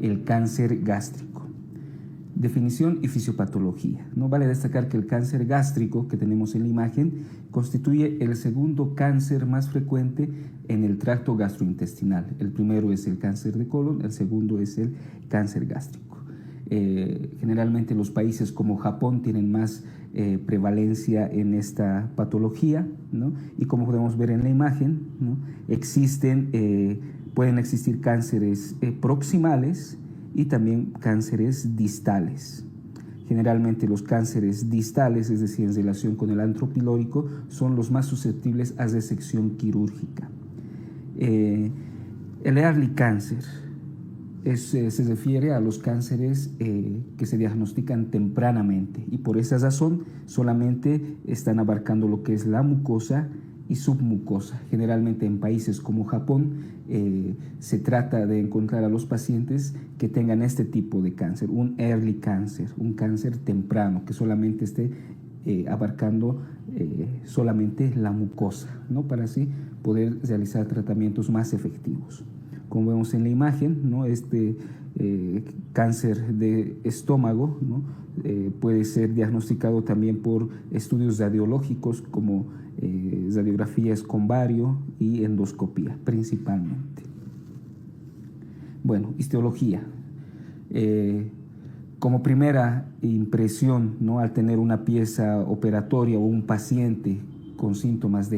el cáncer gástrico. Definición y fisiopatología. No vale destacar que el cáncer gástrico que tenemos en la imagen constituye el segundo cáncer más frecuente en el tracto gastrointestinal. El primero es el cáncer de colon, el segundo es el cáncer gástrico. Generalmente los países como Japón tienen más prevalencia en esta patología, ¿no? Y como podemos ver en la imagen, ¿no? Pueden existir cánceres proximales y también cánceres distales. Generalmente los cánceres distales, es decir, en relación con el antro pilórico, son los más susceptibles a resección quirúrgica. El early cáncer se refiere a los cánceres que se diagnostican tempranamente y por esa razón solamente están abarcando lo que es la mucosa y submucosa. Generalmente en países como Japón se trata de encontrar a los pacientes que tengan este tipo de cáncer, un early cáncer, un cáncer temprano que solamente esté abarcando solamente la mucosa, ¿no? Para así poder realizar tratamientos más efectivos. Como vemos en la imagen, ¿no? Cáncer de estómago, ¿no? Puede ser diagnosticado también por estudios radiológicos como radiografías con bario y endoscopía principalmente. Bueno, histología. Como primera impresión, ¿no? Al tener una pieza operatoria o un paciente con síntomas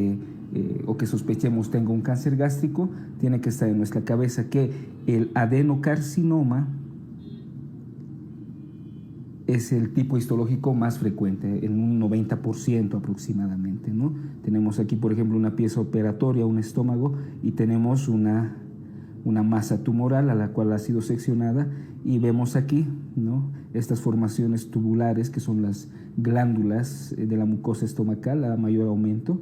o que sospechemos tenga un cáncer gástrico, tiene que estar en nuestra cabeza que el adenocarcinoma es el tipo histológico más frecuente, en un 90% aproximadamente, ¿no? Tenemos aquí, por ejemplo, una pieza operatoria, un estómago, y tenemos una masa tumoral a la cual ha sido seccionada, y vemos aquí, ¿no? Estas formaciones tubulares que son las glándulas de la mucosa estomacal a mayor aumento.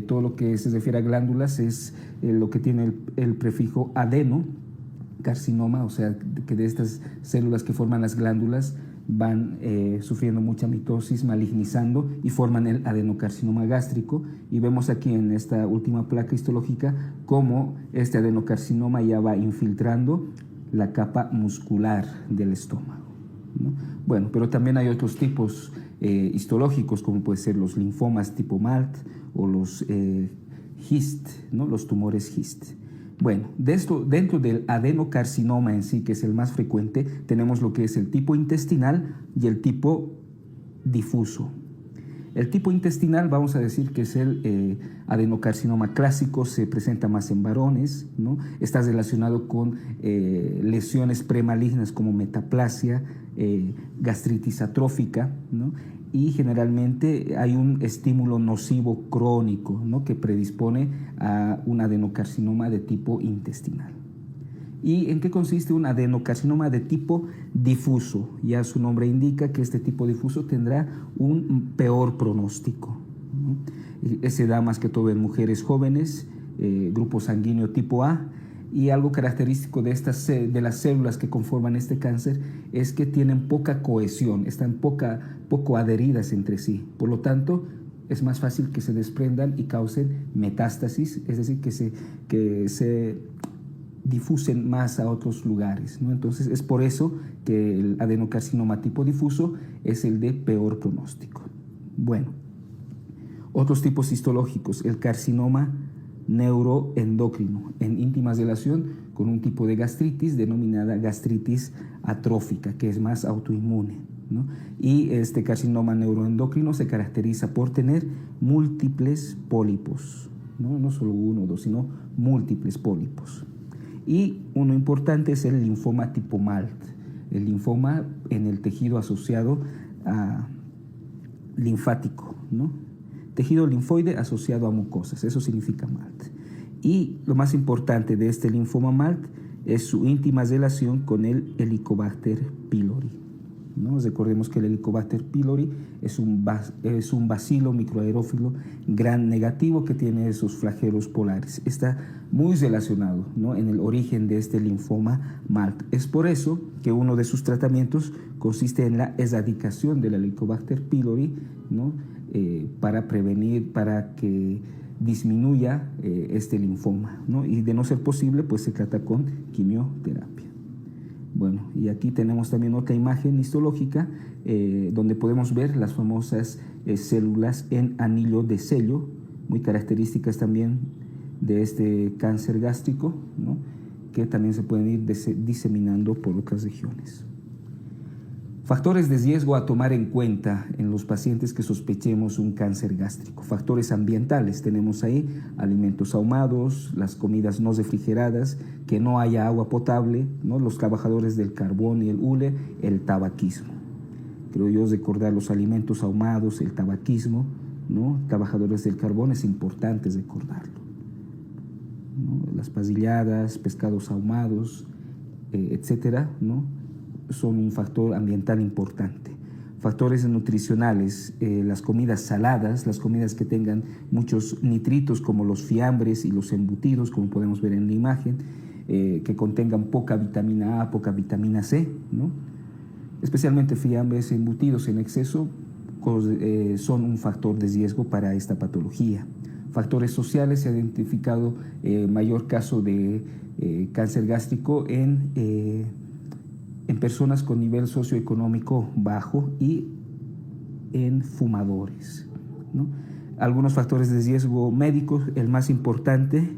Todo lo que se refiere a glándulas es lo que tiene el prefijo adenocarcinoma, o sea, que de estas células que forman las glándulas van sufriendo mucha mitosis, malignizando y forman el adenocarcinoma gástrico. Y vemos aquí en esta última placa histológica cómo este adenocarcinoma ya va infiltrando la capa muscular del estómago, ¿no? Bueno, pero también hay otros tipos histológicos, como pueden ser los linfomas tipo MALT o los HIST, ¿no? Los tumores HIST. Bueno, dentro del adenocarcinoma en sí, que es el más frecuente, tenemos lo que es el tipo intestinal y el tipo difuso. El tipo intestinal vamos a decir que es el adenocarcinoma clásico, se presenta más en varones, ¿no? Está relacionado con lesiones premalignas como metaplasia, gastritis atrófica, ¿no? Y generalmente hay un estímulo nocivo crónico, ¿no? Que predispone a un adenocarcinoma de tipo intestinal. ¿Y en qué consiste un adenocarcinoma de tipo difuso? Ya su nombre indica que este tipo difuso tendrá un peor pronóstico, ¿no? Se da más que todo en mujeres jóvenes, grupo sanguíneo tipo A, y algo característico de las células que conforman este cáncer es que tienen poca cohesión, están poco adheridas entre sí. Por lo tanto, es más fácil que se desprendan y causen metástasis, es decir, que se difusen más a otros lugares, ¿no? Entonces, es por eso que el adenocarcinoma tipo difuso es el de peor pronóstico. Bueno, otros tipos histológicos, el carcinoma neuroendocrino, en íntima relación con un tipo de gastritis denominada gastritis atrófica, que es más autoinmune, ¿no? Y este carcinoma neuroendocrino se caracteriza por tener múltiples pólipos, no solo uno o dos, sino múltiples pólipos. Y uno importante es el linfoma tipo MALT, el linfoma en el tejido asociado a linfático, ¿no? Tejido linfoide asociado a mucosas, eso significa MALT. Y lo más importante de este linfoma MALT es su íntima relación con el Helicobacter pylori, ¿no? Recordemos que el Helicobacter pylori es un bacilo microaerófilo gran negativo que tiene esos flagelos polares. Está muy relacionado, ¿no? En el origen de este linfoma MALT. Es por eso que uno de sus tratamientos consiste en la erradicación del Helicobacter pylori, ¿no? Para prevenir, para que disminuya este linfoma, ¿no? Y de no ser posible, pues se trata con quimioterapia. Bueno, y aquí tenemos también otra imagen histológica donde podemos ver las famosas células en anillo de sello, muy características también de este cáncer gástrico, ¿no? Que también se pueden ir diseminando por otras regiones. Factores de riesgo a tomar en cuenta en los pacientes que sospechemos un cáncer gástrico. Factores ambientales, tenemos ahí alimentos ahumados, las comidas no refrigeradas, que no haya agua potable, ¿no? Los trabajadores del carbón y el hule, el tabaquismo. Creo yo recordar los alimentos ahumados, el tabaquismo, ¿no? Trabajadores del carbón es importante recordarlo, ¿no? Las pasilladas, pescados ahumados, etcétera, ¿no? Son un factor ambiental importante. Factores nutricionales, las comidas saladas, las comidas que tengan muchos nitritos como los fiambres y los embutidos, como podemos ver en la imagen, que contengan poca vitamina A, poca vitamina C, ¿no? Especialmente fiambres, embutidos en exceso, son un factor de riesgo para esta patología. Factores sociales, se ha identificado mayor caso de cáncer gástrico en personas con nivel socioeconómico bajo y en fumadores, ¿no? Algunos factores de riesgo médicos, el más importante,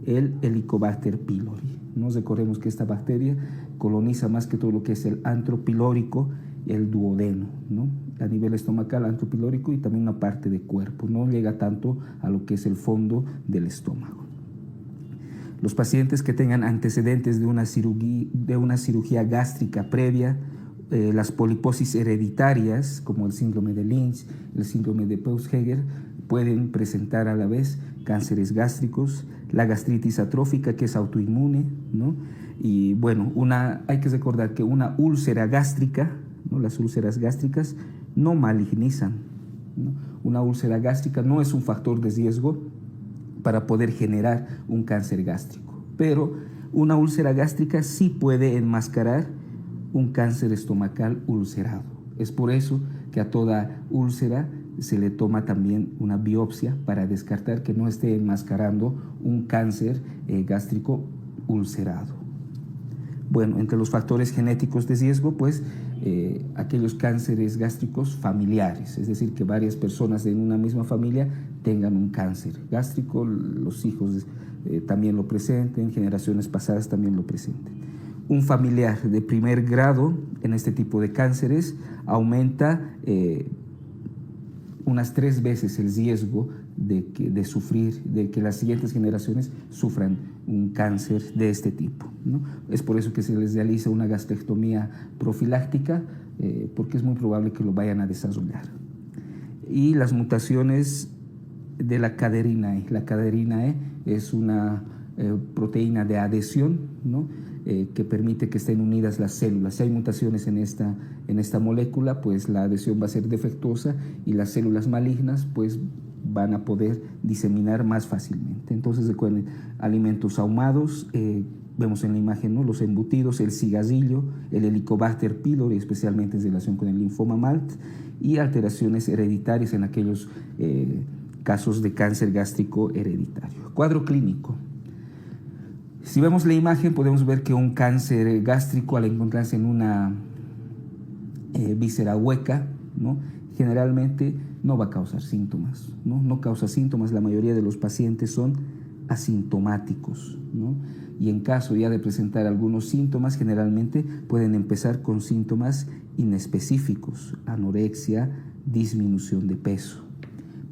el Helicobacter pylori, ¿no? Recordemos que esta bacteria coloniza más que todo lo que es el antro pilórico y el duodeno, ¿no? A nivel estomacal, antro pilórico y también una parte de cuerpo, no llega tanto a lo que es el fondo del estómago. Los pacientes que tengan antecedentes de una cirugía gástrica previa, las poliposis hereditarias, como el síndrome de Lynch, el síndrome de Peutz-Jeghers, pueden presentar a la vez cánceres gástricos, la gastritis atrófica, que es autoinmune, ¿no? Y bueno, hay que recordar que una úlcera gástrica, ¿no? Las úlceras gástricas no malignizan, ¿no? Una úlcera gástrica no es un factor de riesgo para poder generar un cáncer gástrico, pero una úlcera gástrica sí puede enmascarar un cáncer estomacal ulcerado. Es por eso que a toda úlcera se le toma también una biopsia para descartar que no esté enmascarando un cáncer gástrico ulcerado. Bueno, entre los factores genéticos de riesgo, pues aquellos cánceres gástricos familiares, es decir, que varias personas en una misma familia tengan un cáncer gástrico, los hijos también lo presenten, generaciones pasadas también lo presenten. Un familiar de primer grado en este tipo de cánceres aumenta unas 3 veces el riesgo de que las siguientes generaciones sufran un cáncer de este tipo, ¿no? Es por eso que se les realiza una gastrectomía profiláctica, porque es muy probable que lo vayan a desarrollar. Y las mutaciones de la caderina E. La caderina E es una proteína de adhesión, ¿no? Que permite que estén unidas las células. Si hay mutaciones en esta molécula, pues la adhesión va a ser defectuosa y las células malignas pues van a poder diseminar más fácilmente. Entonces recuerden, alimentos ahumados, vemos en la imagen, ¿no? Los embutidos, el cigarrillo, el Helicobacter pylori, especialmente en relación con el linfoma MALT, y alteraciones hereditarias en aquellos casos de cáncer gástrico hereditario. Cuadro clínico. Si vemos la imagen, podemos ver que un cáncer gástrico, al encontrarse en una víscera hueca, ¿no? Generalmente no va a causar síntomas, ¿no? No causa síntomas, la mayoría de los pacientes son asintomáticos, ¿no? Y en caso ya de presentar algunos síntomas, generalmente pueden empezar con síntomas inespecíficos, anorexia, disminución de peso.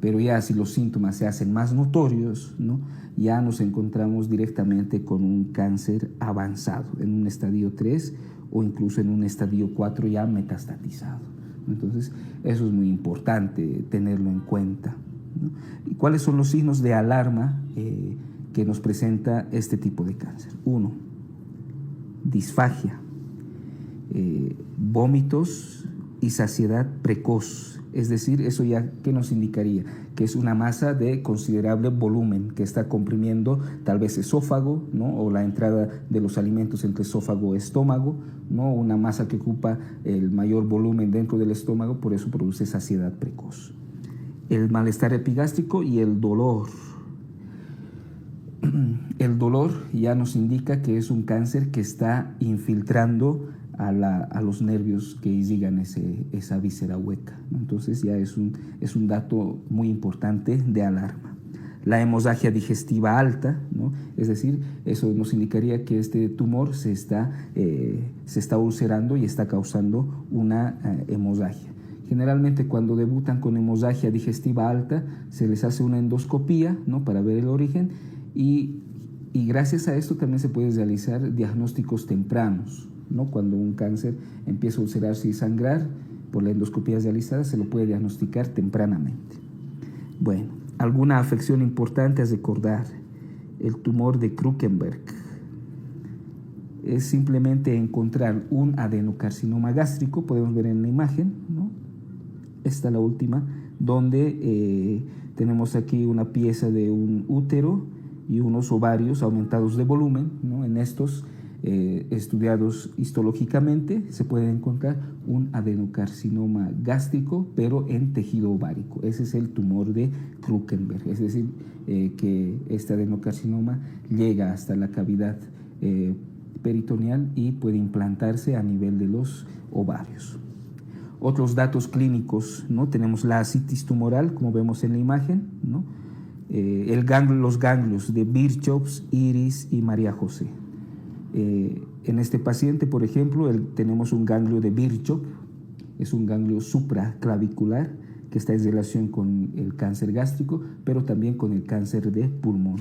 Pero ya si los síntomas se hacen más notorios, ¿no? Ya nos encontramos directamente con un cáncer avanzado, en un estadio 3 o incluso en un estadio 4 ya metastatizado. Entonces, eso es muy importante tenerlo en cuenta, ¿no? ¿Y cuáles son los signos de alarma que nos presenta este tipo de cáncer? 1. Disfagia, vómitos y saciedad precoz. Es decir, eso ya, ¿qué nos indicaría? Que es una masa de considerable volumen que está comprimiendo tal vez esófago, ¿no? O la entrada de los alimentos entre esófago y estómago, ¿no? Una masa que ocupa el mayor volumen dentro del estómago, por eso produce saciedad precoz. El malestar epigástrico y el dolor. el dolor ya nos indica que es un cáncer que está infiltrando a los nervios que irrigan esa víscera hueca, ¿no? Entonces ya es un dato muy importante de alarma. La hemorragia digestiva alta, ¿no? Es decir, eso nos indicaría que este tumor se está ulcerando y está causando una hemorragia. Generalmente cuando debutan con hemorragia digestiva alta se les hace una endoscopía, ¿no? Para ver el origen y gracias a esto también se pueden realizar diagnósticos tempranos, ¿no? Cuando un cáncer empieza a ulcerarse y sangrar, por la endoscopía realizada se lo puede diagnosticar tempranamente. Bueno, alguna afección importante a recordar: el tumor de Krukenberg. Es simplemente encontrar un adenocarcinoma gástrico, podemos ver en la imagen, ¿no? Esta es la última, donde tenemos aquí una pieza de un útero y unos ovarios aumentados de volumen, ¿no? En estos estudiados histológicamente se puede encontrar un adenocarcinoma gástrico, pero en tejido ovárico. Ese es el tumor de Krukenberg, es decir, que este adenocarcinoma llega hasta la cavidad peritoneal y puede implantarse a nivel de los ovarios. Otros datos clínicos, ¿no? Tenemos la ascitis tumoral, como vemos en la imagen, ¿no? Los ganglios de Virchow's, Iris y María José. En este paciente, por ejemplo, tenemos un ganglio de Virchow, es un ganglio supraclavicular que está en relación con el cáncer gástrico, pero también con el cáncer de pulmón.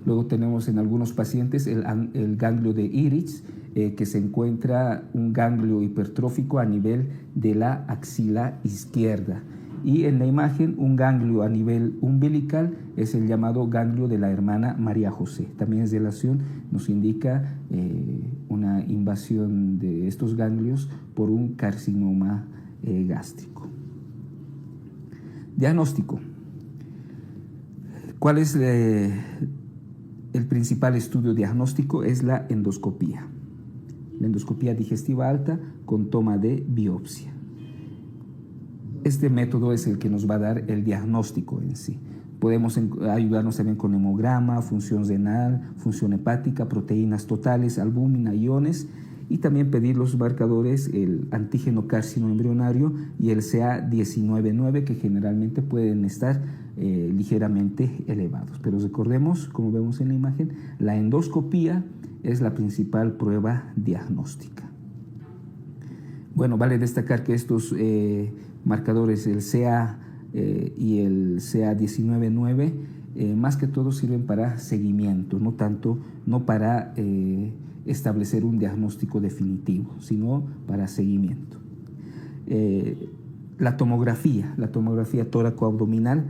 Luego tenemos en algunos pacientes el ganglio de Iris, que se encuentra un ganglio hipertrófico a nivel de la axila izquierda. Y en la imagen, un ganglio a nivel umbilical es el llamado ganglio de la hermana María José. También en relación nos indica una invasión de estos ganglios por un carcinoma gástrico. Diagnóstico. ¿Cuál es el principal estudio diagnóstico? Es la endoscopía. La endoscopía digestiva alta con toma de biopsia. Este método es el que nos va a dar el diagnóstico en sí. Podemos ayudarnos también con hemograma, función renal, función hepática, proteínas totales, albúmina, iones, y también pedir los marcadores, el antígeno carcinoembrionario y el CA19-9, que generalmente pueden estar ligeramente elevados. Pero recordemos, como vemos en la imagen, la endoscopía es la principal prueba diagnóstica. Bueno, vale destacar que estos marcadores, el CA y el CA19-9, más que todo sirven para seguimiento, no para establecer un diagnóstico definitivo, sino para seguimiento. La tomografía tóraco-abdominal,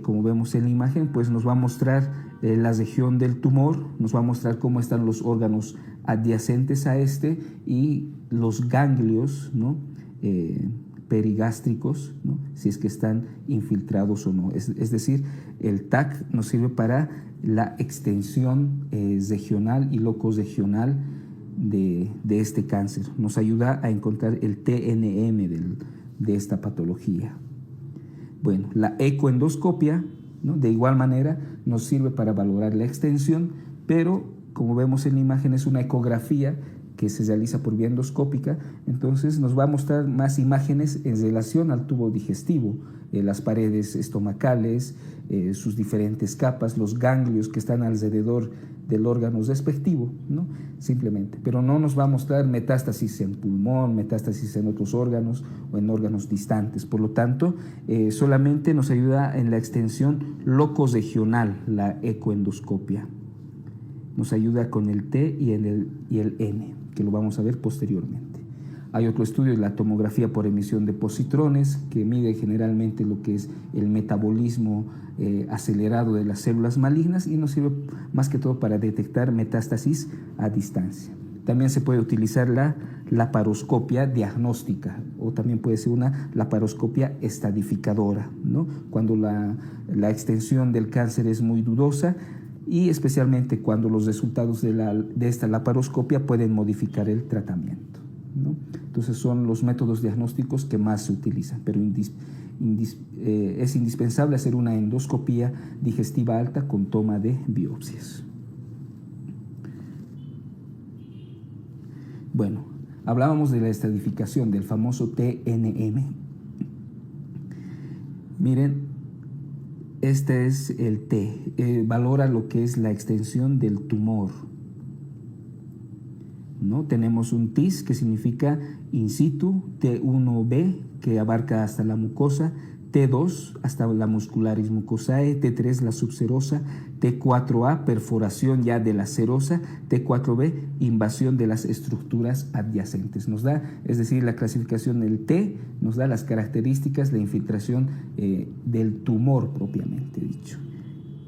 como vemos en la imagen, pues nos va a mostrar la región del tumor, nos va a mostrar cómo están los órganos adyacentes a este y los ganglios, ¿no? Perigástricos, ¿no? Si es que están infiltrados o no. Es decir, el TAC nos sirve para la extensión regional y locorregional de este cáncer. Nos ayuda a encontrar el TNM de esta patología. Bueno, la ecoendoscopia, ¿no? De igual manera nos sirve para valorar la extensión, pero como vemos en la imagen es una ecografía que se realiza por vía endoscópica, entonces nos va a mostrar más imágenes en relación al tubo digestivo, las paredes estomacales, sus diferentes capas, los ganglios que están alrededor del órgano respectivo, ¿no? Simplemente, pero no nos va a mostrar metástasis en pulmón, metástasis en otros órganos o en órganos distantes. Por lo tanto, solamente nos ayuda en la extensión locorregional, la ecoendoscopia. Nos ayuda con el T y el N, que lo vamos a ver posteriormente. Hay otro estudio, la tomografía por emisión de positrones, que mide generalmente lo que es el metabolismo acelerado de las células malignas y nos sirve más que todo para detectar metástasis a distancia. También se puede utilizar la laparoscopia diagnóstica o también puede ser una laparoscopia estadificadora, ¿no? Cuando la extensión del cáncer es muy dudosa, y especialmente cuando los resultados de esta laparoscopia pueden modificar el tratamiento, ¿no? Entonces son los métodos diagnósticos que más se utilizan, pero es indispensable hacer una endoscopía digestiva alta con toma de biopsias. Bueno, hablábamos de la estratificación del famoso TNM. Miren, este es el T, valora lo que es la extensión del tumor, ¿no? Tenemos un TIS, que significa in situ, T1B, que abarca hasta la mucosa, T2 hasta la muscularis mucosae, T3 la subserosa, T4A perforación ya de la serosa, T4B invasión de las estructuras adyacentes. Nos da, es decir, la clasificación del T nos da las características de infiltración del tumor propiamente dicho.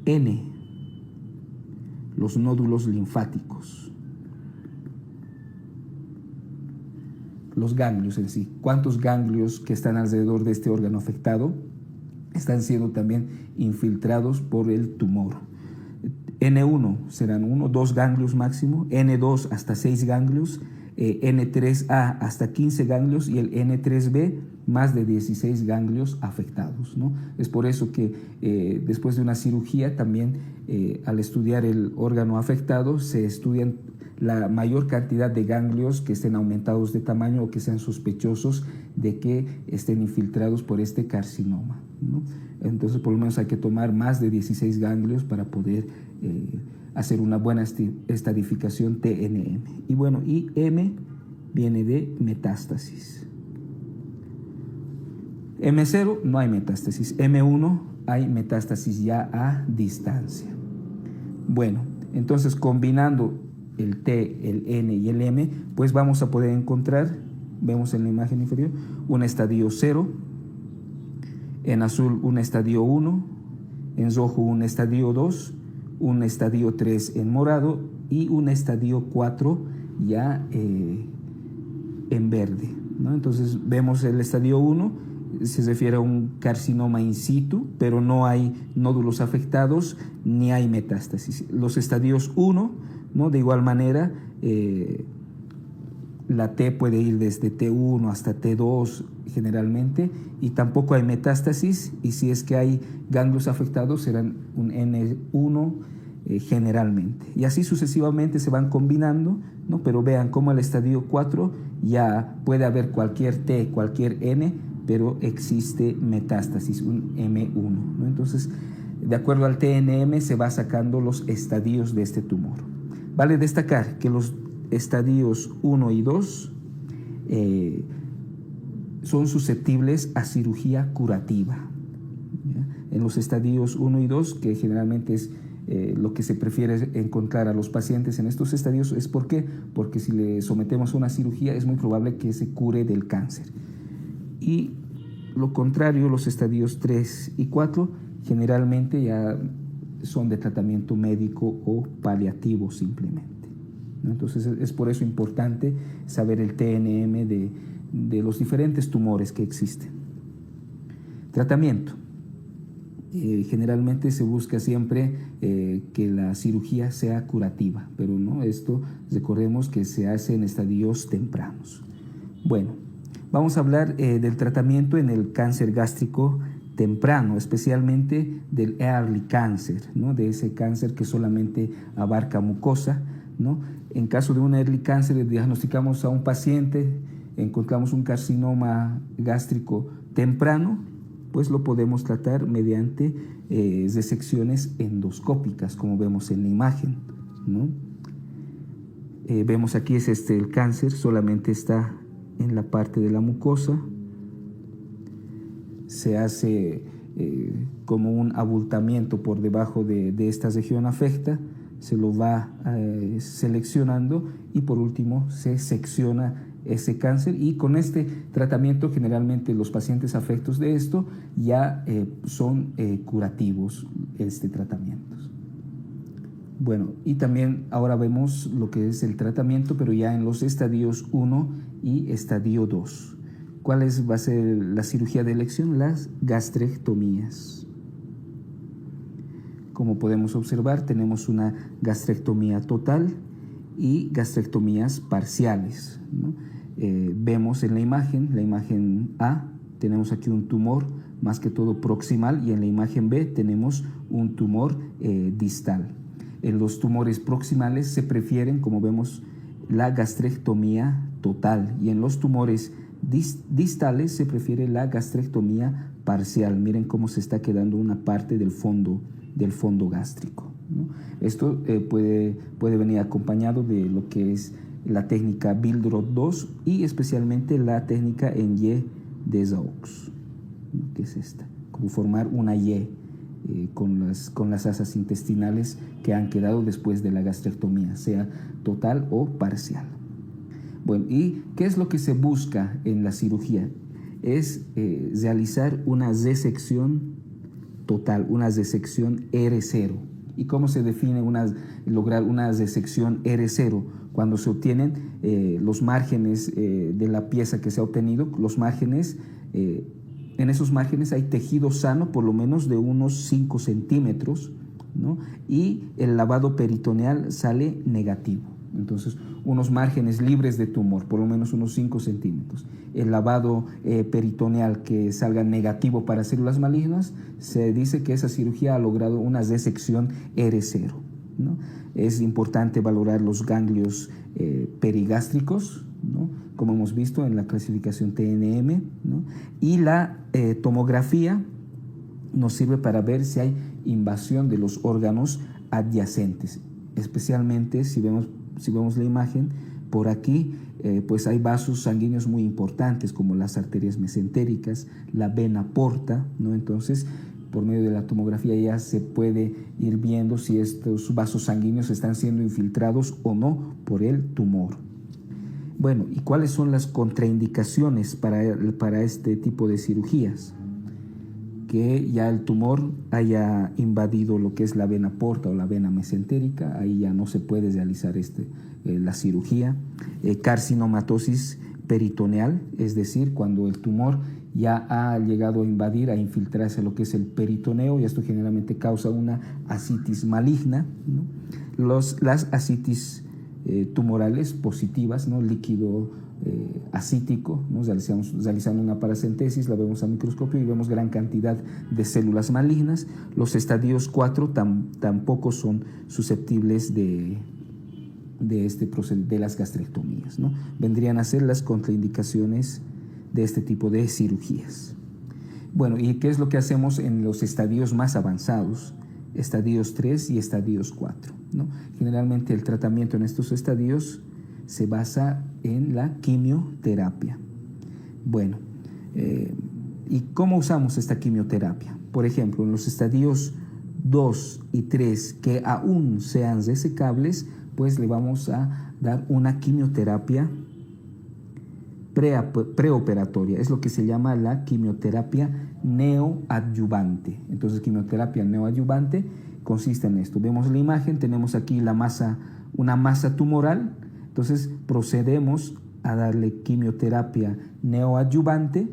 N, los nódulos linfáticos. Los ganglios en sí, cuántos ganglios que están alrededor de este órgano afectado están siendo también infiltrados por el tumor. N1 serán 1, 2 ganglios máximo, N2 hasta 6 ganglios, N3A hasta 15 ganglios y el N3B más de 16 ganglios afectados, ¿no? Es por eso que después de una cirugía también al estudiar el órgano afectado se estudian la mayor cantidad de ganglios que estén aumentados de tamaño o que sean sospechosos de que estén infiltrados por este carcinoma, ¿no? Entonces, por lo menos hay que tomar más de 16 ganglios para poder hacer una buena estadificación TNM. Y bueno, y M viene de metástasis. M0 no hay metástasis, M1 hay metástasis ya a distancia. Bueno, entonces combinando el T, el N y el M, pues vamos a poder encontrar, vemos en la imagen inferior, un estadio 0, en azul un estadio 1, en rojo un estadio 2, un estadio 3 en morado y un estadio 4 ya en verde, ¿no? Entonces vemos el estadio 1, se refiere a un carcinoma in situ, pero no hay nódulos afectados ni hay metástasis. Los estadios 1, ¿no? De igual manera, la T puede ir desde T1 hasta T2 generalmente y tampoco hay metástasis, y si es que hay ganglios afectados serán un N1 generalmente. Y así sucesivamente se van combinando, ¿no? Pero vean cómo el estadio 4 ya puede haber cualquier T, cualquier N, pero existe metástasis, un M1, ¿no? Entonces, de acuerdo al TNM se va sacando los estadios de este tumor. Vale destacar que los estadios 1 y 2 son susceptibles a cirugía curativa, ¿ya? En los estadios 1 y 2, que generalmente es lo que se prefiere encontrar a los pacientes en estos estadios, es ¿por qué? Porque si le sometemos a una cirugía es muy probable que se cure del cáncer. Y lo contrario, los estadios 3 y 4 generalmente ya son de tratamiento médico o paliativo simplemente, ¿no? Entonces es por eso importante saber el TNM de los diferentes tumores que existen. Tratamiento. Generalmente se busca siempre que la cirugía sea curativa, pero no, esto recordemos que se hace en estadios tempranos. Bueno, vamos a hablar del tratamiento en el cáncer gástrico temprano, especialmente del early cancer, ¿no? De ese cáncer que solamente abarca mucosa, ¿no? En caso de un early cancer, diagnosticamos a un paciente, encontramos un carcinoma gástrico temprano, pues lo podemos tratar mediante resecciones endoscópicas, como vemos en la imagen, ¿no? Vemos aquí es el cáncer, solamente está en la parte de la mucosa. Se hace como un abultamiento por debajo de esta región afecta, se lo va seleccionando y por último se secciona ese cáncer, y con este tratamiento generalmente los pacientes afectos de esto ya son curativos tratamientos. Bueno, y también ahora vemos lo que es el tratamiento, pero ya en los estadios 1 y estadio 2. ¿Cuál va a ser la cirugía de elección? Las gastrectomías. Como podemos observar, tenemos una gastrectomía total y gastrectomías parciales, ¿no? Vemos en la imagen A, tenemos aquí un tumor más que todo proximal y en la imagen B tenemos un tumor distal. En los tumores proximales se prefieren, como vemos, la gastrectomía total y en los tumores distales se prefiere la gastrectomía parcial. Miren cómo se está quedando una parte del fondo gástrico, ¿no? Esto puede venir acompañado de lo que es la técnica Billroth 2 y especialmente la técnica en Y de Zaux, que es esta, como formar una Y con las asas intestinales que han quedado después de la gastrectomía, sea total o parcial. Bueno, ¿y qué es lo que se busca en la cirugía? Es realizar una resección total, una resección R0. ¿Y cómo se define lograr una resección R0? Cuando se obtienen los márgenes de la pieza que se ha obtenido, los márgenes, en esos márgenes hay tejido sano por lo menos de unos 5 centímetros, ¿no? Y el lavado peritoneal sale negativo. Entonces, unos márgenes libres de tumor, por lo menos unos 5 centímetros. El lavado peritoneal que salga negativo para células malignas, se dice que esa cirugía ha logrado una resección R0, ¿no? Es importante valorar los ganglios perigástricos, ¿no? Como hemos visto en la clasificación TNM, ¿no? Y la tomografía nos sirve para ver si hay invasión de los órganos adyacentes, especialmente si vemos la imagen, por aquí pues hay vasos sanguíneos muy importantes como las arterias mesentéricas, la vena porta, ¿no? Entonces, por medio de la tomografía ya se puede ir viendo si estos vasos sanguíneos están siendo infiltrados o no por el tumor. Bueno, ¿y cuáles son las contraindicaciones para este tipo de cirugías? Que ya el tumor haya invadido lo que es la vena porta o la vena mesentérica, ahí ya no se puede realizar la cirugía. Carcinomatosis peritoneal, es decir, cuando el tumor ya ha llegado a invadir, a infiltrarse lo que es el peritoneo, y esto generalmente causa una ascitis maligna, ¿no? Las ascitis tumorales positivas, ¿no? Líquido ascítico, ¿no? Realizando una paracentesis, la vemos a microscopio y vemos gran cantidad de células malignas. Los estadios 4 tampoco son susceptibles de las gastrectomías, ¿no? Vendrían a ser las contraindicaciones de este tipo de cirugías. Bueno, ¿y qué es lo que hacemos en los estadios más avanzados? Estadios 3 y estadios 4, ¿no? Generalmente el tratamiento en estos estadios se basa en la quimioterapia. Bueno, ¿y cómo usamos esta quimioterapia? Por ejemplo, en los estadios 2 y 3 que aún sean resecables, pues le vamos a dar una quimioterapia preoperatoria. Es lo que se llama la quimioterapia neoadyuvante. Entonces, quimioterapia neoadyuvante consiste en esto. Vemos la imagen, tenemos aquí una masa tumoral. Entonces, procedemos a darle quimioterapia neoadyuvante.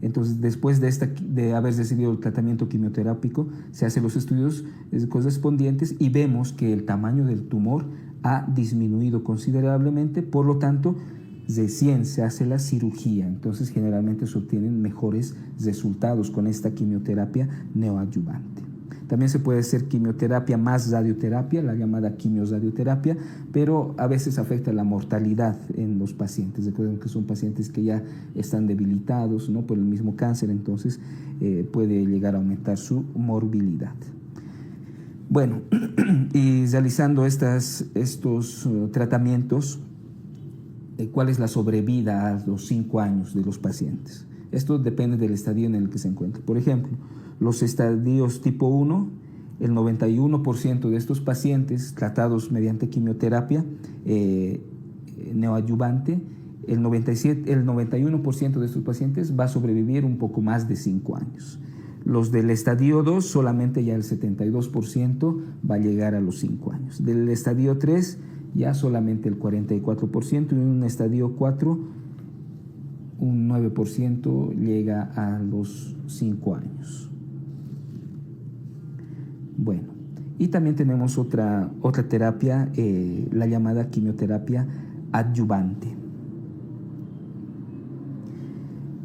Entonces, después de haber recibido el tratamiento quimioterápico, se hacen los estudios correspondientes y vemos que el tamaño del tumor ha disminuido considerablemente, por lo tanto, recién se hace la cirugía. Entonces, generalmente se obtienen mejores resultados con esta quimioterapia neoadyuvante. También se puede hacer quimioterapia más radioterapia, la llamada quimioradioterapia, pero a veces afecta la mortalidad en los pacientes. Recuerden que son pacientes que ya están debilitados, ¿no?, por el mismo cáncer, entonces puede llegar a aumentar su morbilidad. Bueno, y realizando estos tratamientos, ¿cuál es la sobrevida a los 5 años de los pacientes? Esto depende del estadio en el que se encuentre. Por ejemplo, los estadios tipo 1, el 91% de estos pacientes tratados mediante quimioterapia neoadyuvante, el 91% de estos pacientes va a sobrevivir un poco más de 5 años. Los del estadio 2, solamente ya el 72% va a llegar a los 5 años. Del estadio 3, ya solamente el 44%, y en un estadio 4, un 9% llega a los 5 años. Bueno, y también tenemos otra terapia, la llamada quimioterapia adyuvante.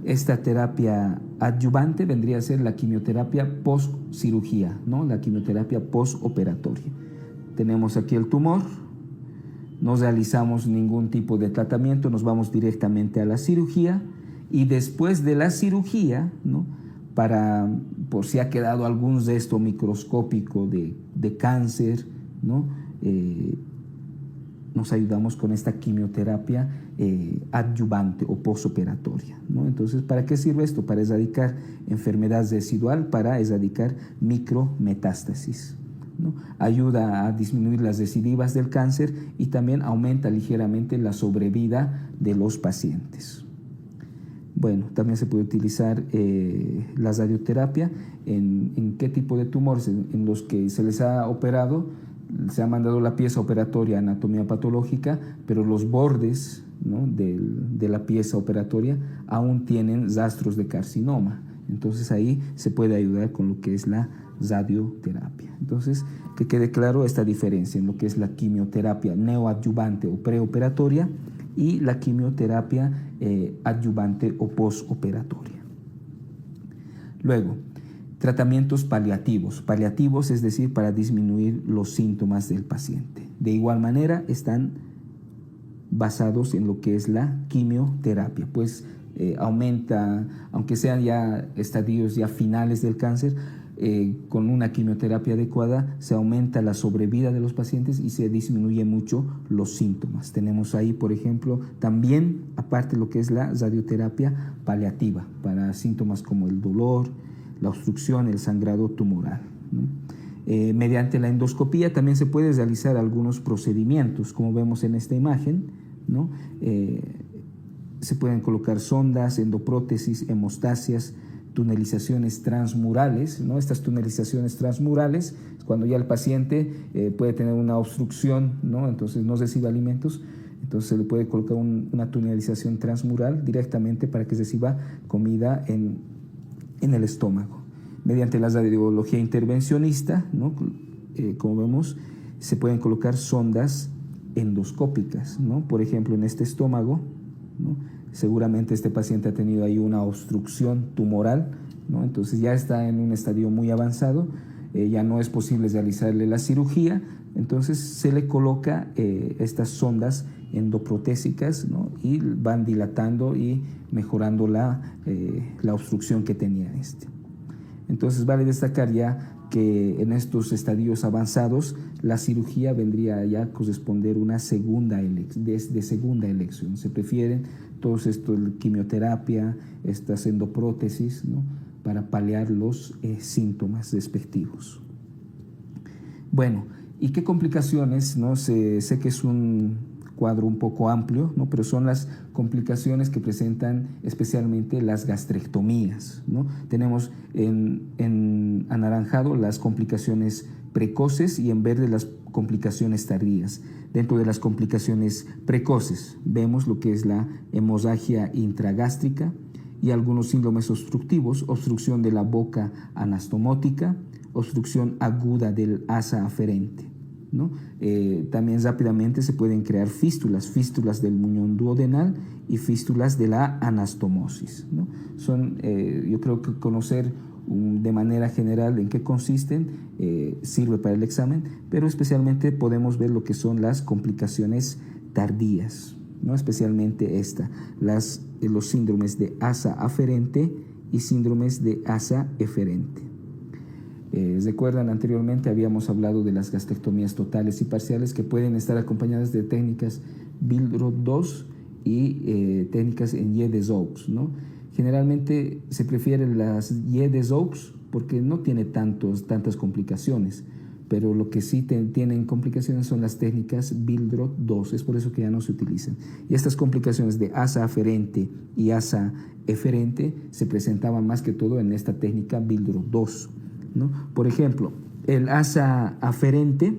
Esta terapia adyuvante vendría a ser la quimioterapia post-cirugía, ¿no? La quimioterapia postoperatoria. Tenemos aquí el tumor, no realizamos ningún tipo de tratamiento, nos vamos directamente a la cirugía y después de la cirugía, ¿no? Por si ha quedado algún resto microscópico de cáncer, ¿no? Nos ayudamos con esta quimioterapia adyuvante o postoperatoria, ¿no? Entonces, ¿para qué sirve esto? Para erradicar enfermedad residual, para erradicar micrometástasis, ¿no? Ayuda a disminuir las recidivas del cáncer y también aumenta ligeramente la sobrevida de los pacientes. Bueno, también se puede utilizar la radioterapia en qué tipo de tumores, en los que se les ha operado, se ha mandado la pieza operatoria a anatomía patológica, pero los bordes, ¿no?, de la pieza operatoria aún tienen rastros de carcinoma. Entonces ahí se puede ayudar con lo que es la radioterapia. Entonces, que quede claro esta diferencia en lo que es la quimioterapia neoadyuvante o preoperatoria y la quimioterapia adyuvante o postoperatoria. Luego, tratamientos paliativos. Paliativos, es decir, para disminuir los síntomas del paciente. De igual manera, están basados en lo que es la quimioterapia, pues aumenta, aunque sean ya estadios ya finales del cáncer, con una quimioterapia adecuada se aumenta la sobrevida de los pacientes y se disminuye mucho los síntomas. Tenemos ahí, por ejemplo, también, aparte lo que es la radioterapia paliativa, para síntomas como el dolor, la obstrucción, el sangrado tumoral, ¿no? Mediante la endoscopía también se pueden realizar algunos procedimientos, como vemos en esta imagen, ¿no? Se pueden colocar sondas, endoprótesis, hemostasias, tunelizaciones transmurales, ¿no? Estas tunelizaciones transmurales es cuando ya el paciente puede tener una obstrucción, ¿no? Entonces no recibe alimentos, entonces se le puede colocar una tunelización transmural directamente para que reciba comida en el estómago. Mediante la radiología intervencionista, ¿no? Como vemos, se pueden colocar sondas endoscópicas, ¿no? Por ejemplo, en este estómago, ¿no? Seguramente este paciente ha tenido ahí una obstrucción tumoral, ¿no? Entonces ya está en un estadio muy avanzado, ya no es posible realizarle la cirugía, entonces se le coloca estas sondas endoprotésicas, ¿no? Y van dilatando y mejorando la obstrucción que tenía este. Entonces vale destacar ya que en estos estadios avanzados la cirugía vendría ya a corresponder una segunda elección. Se prefieren todos estos, quimioterapia, estas endoprótesis, ¿no? Para paliar los síntomas respectivos. Bueno, ¿y qué complicaciones, no? Sé que es un cuadro un poco amplio, ¿no? Pero son las complicaciones que presentan especialmente las gastrectomías, ¿no? Tenemos en anaranjado las complicaciones precoces y en verde las complicaciones tardías. Dentro de las complicaciones precoces vemos lo que es la hemorragia intragástrica y algunos síndromes obstructivos, obstrucción de la boca anastomótica, obstrucción aguda del asa aferente, ¿no? También rápidamente se pueden crear fístulas del muñón duodenal y fístulas de la anastomosis, ¿no? Yo creo que conocer de manera general en qué consisten sirve para el examen, pero especialmente podemos ver lo que son las complicaciones tardías, ¿no? Especialmente los síndromes de asa aferente y síndromes de asa eferente. Recuerdan, anteriormente habíamos hablado de las gastrectomías totales y parciales que pueden estar acompañadas de técnicas Billroth-II y técnicas en Yedes-Oaks, ¿no? Generalmente se prefieren las Yedes-Oaks porque no tiene tantas complicaciones, pero lo que sí tienen complicaciones son las técnicas Billroth-II, es por eso que ya no se utilizan. Y estas complicaciones de asa aferente y asa eferente se presentaban más que todo en esta técnica Billroth-II, ¿no? Por ejemplo, el asa aferente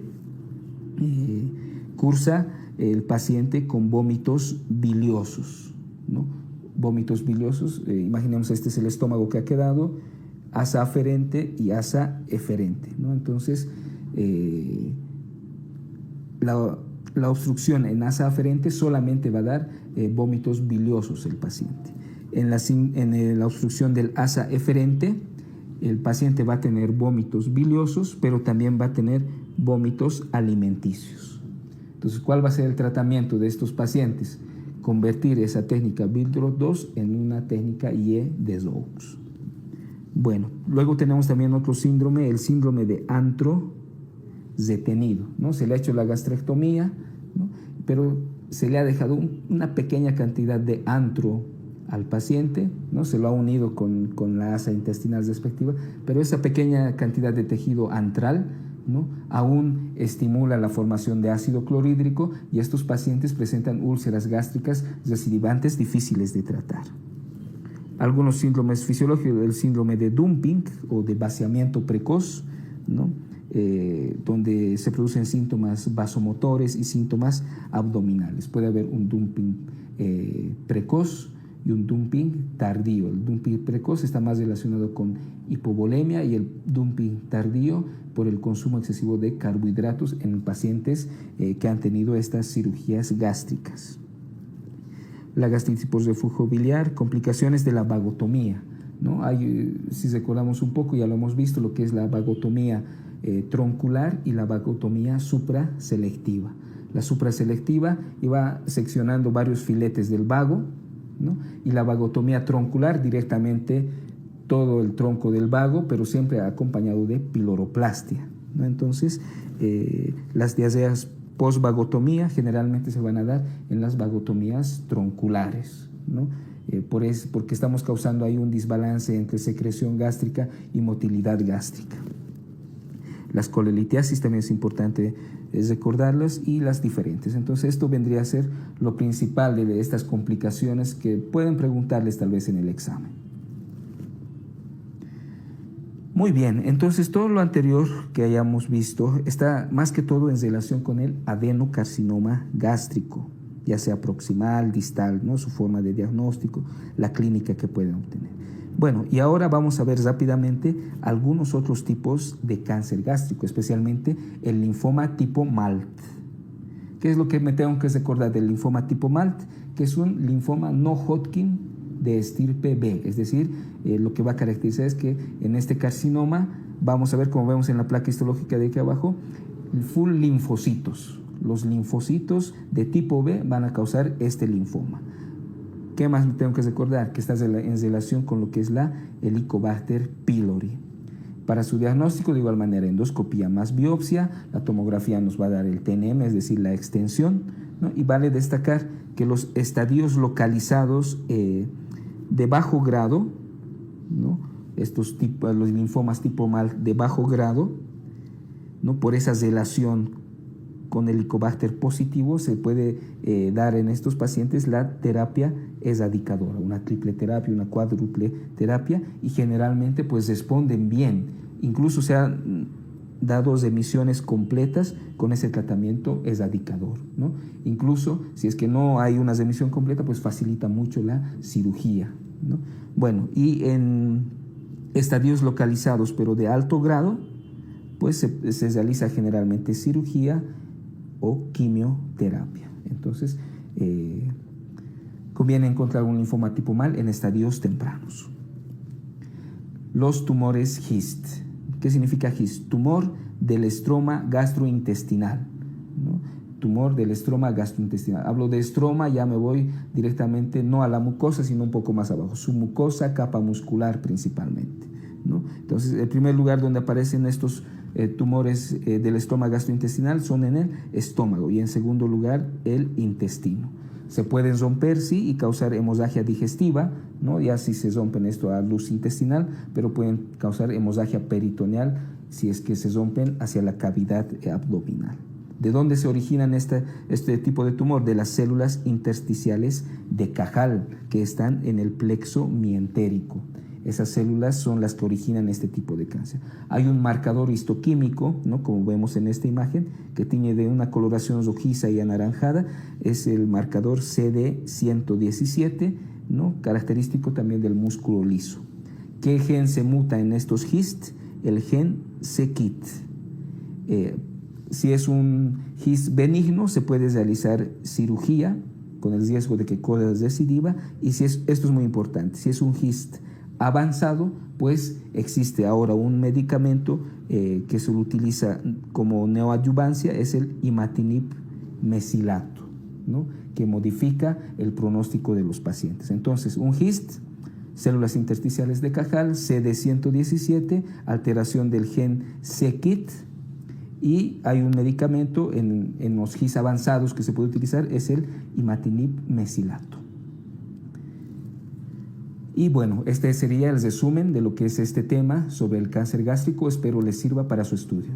cursa el paciente con vómitos biliosos, ¿no? Vómitos biliosos, imaginemos este es el estómago que ha quedado, asa aferente y asa eferente, ¿no? Entonces, la obstrucción en asa aferente solamente va a dar vómitos biliosos el paciente. En la obstrucción del asa eferente, el paciente va a tener vómitos biliosos, pero también va a tener vómitos alimenticios. Entonces, ¿cuál va a ser el tratamiento de estos pacientes? Convertir esa técnica Billroth-2 en una técnica IE de Stokes. Bueno, luego tenemos también otro síndrome, el síndrome de antro detenido, ¿no? Se le ha hecho la gastrectomía, ¿no? Pero se le ha dejado una pequeña cantidad de antro al paciente, ¿no? Se lo ha unido con la asa intestinal respectiva, pero esa pequeña cantidad de tejido antral, ¿no? Aún estimula la formación de ácido clorhídrico y estos pacientes presentan úlceras gástricas recidivantes difíciles de tratar. Algunos síndromes fisiológicos, el síndrome de dumping o de vaciamiento precoz, ¿no? Donde se producen síntomas vasomotores y síntomas abdominales. Puede haber un dumping precoz y un dumping tardío. El dumping precoz está más relacionado con hipovolemia y el dumping tardío por el consumo excesivo de carbohidratos en pacientes que han tenido estas cirugías gástricas. La gastritis por reflujo biliar, complicaciones de la vagotomía, ¿no? Si recordamos un poco, ya lo hemos visto, lo que es la vagotomía troncular y la vagotomía supraselectiva. La supraselectiva iba seccionando varios filetes del vago, ¿no? Y la vagotomía troncular directamente todo el tronco del vago, pero siempre acompañado de piloroplastia, ¿no? Entonces, las diarreas post-vagotomía generalmente se van a dar en las vagotomías tronculares, ¿no? Porque estamos causando ahí un desbalance entre secreción gástrica y motilidad gástrica. Las colelitiasis también es importante recordarlas y las diferentes. Entonces esto vendría a ser lo principal de estas complicaciones que pueden preguntarles tal vez en el examen. Muy bien, entonces todo lo anterior que hayamos visto está más que todo en relación con el adenocarcinoma gástrico, ya sea proximal, distal, ¿no? Su forma de diagnóstico, la clínica que pueden obtener. Bueno, y ahora vamos a ver rápidamente algunos otros tipos de cáncer gástrico, especialmente el linfoma tipo MALT. ¿Qué es lo que me tengo que recordar del linfoma tipo MALT? Que es un linfoma no Hodgkin de estirpe B, es decir, lo que va a caracterizar es que en este carcinoma vamos a ver, como vemos en la placa histológica de aquí abajo, full linfocitos. Los linfocitos de tipo B van a causar este linfoma. ¿Qué más me tengo que recordar? Que está en relación con lo que es la Helicobacter pylori. Para su diagnóstico, de igual manera, endoscopía más biopsia, la tomografía nos va a dar el TNM, es decir, la extensión, ¿no? Y vale destacar que los estadios localizados de bajo grado, ¿no? Los linfomas tipo MALT de bajo grado, ¿no? Por esa relación con el Helicobacter positivo se puede dar en estos pacientes la terapia erradicadora, una triple terapia, una cuádruple terapia, y generalmente pues responden bien. Incluso se han dado remisiones completas con ese tratamiento erradicador, ¿no? Incluso si es que no hay una remisión completa, pues facilita mucho la cirugía, ¿no? Bueno, y en estadios localizados pero de alto grado, pues se realiza generalmente cirugía o quimioterapia. Entonces, conviene encontrar un linfoma tipo MALT en estadios tempranos. Los tumores GIST. ¿Qué significa GIST? Tumor del estroma gastrointestinal, ¿no? Tumor del estroma gastrointestinal. Hablo de estroma, ya me voy directamente no a la mucosa, sino un poco más abajo. Su mucosa, capa muscular principalmente, ¿no? Entonces, el primer lugar donde aparecen estos tumores del estroma gastrointestinal son en el estómago y en segundo lugar el intestino. Se pueden romper, sí, y causar hemorragia digestiva, ¿no? Ya si se rompen esto a luz intestinal, pero pueden causar hemorragia peritoneal si es que se rompen hacia la cavidad abdominal. ¿De dónde se originan este tipo de tumor? De las células intersticiales de Cajal que están en el plexo mientérico. Esas células son las que originan este tipo de cáncer. Hay un marcador histoquímico, ¿no? Como vemos en esta imagen, que tiene de una coloración rojiza y anaranjada, es el marcador CD117, ¿no? Característico también del músculo liso. ¿Qué gen se muta en estos GIST? El gen c-KIT. Si es un GIST benigno, se puede realizar cirugía, con el riesgo de que corra recidiva, y esto es muy importante, si es un GIST avanzado, pues existe ahora un medicamento que se utiliza como neoadyuvancia, es el imatinib mesilato, ¿no? Que modifica el pronóstico de los pacientes. Entonces, un GIST, células intersticiales de Cajal, CD117, alteración del gen c-KIT, y hay un medicamento en los GIST avanzados que se puede utilizar, es el imatinib mesilato. Y bueno, este sería el resumen de lo que es este tema sobre el cáncer gástrico. Espero les sirva para su estudio.